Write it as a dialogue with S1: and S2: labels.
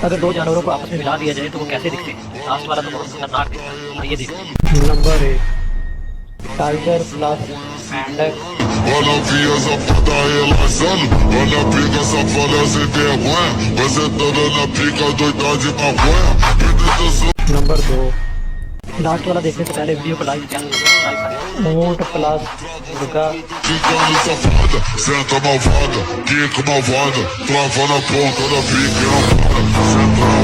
S1: अगर दो जानवरों को आपस में मिला दिया जाए तो वो कैसे दिखते हैं? लास्ट वाला तो बहुत खतरनाक दिखता है, आइए देखते हैं। नंबर 1, टाइगर प्लस मेंढक।
S2: Olha a via safada relaxando. Olha a pica safada sem vergonha. Você toda na pica doida de maconha.
S1: Number 2, last वाला देखने से पहले वीडियो को लाइक करें। ऊंट प्लस मुर्गा।
S2: Ficando safada, senta malvada, quica malvada, trava na ponta da pica, não para. Senta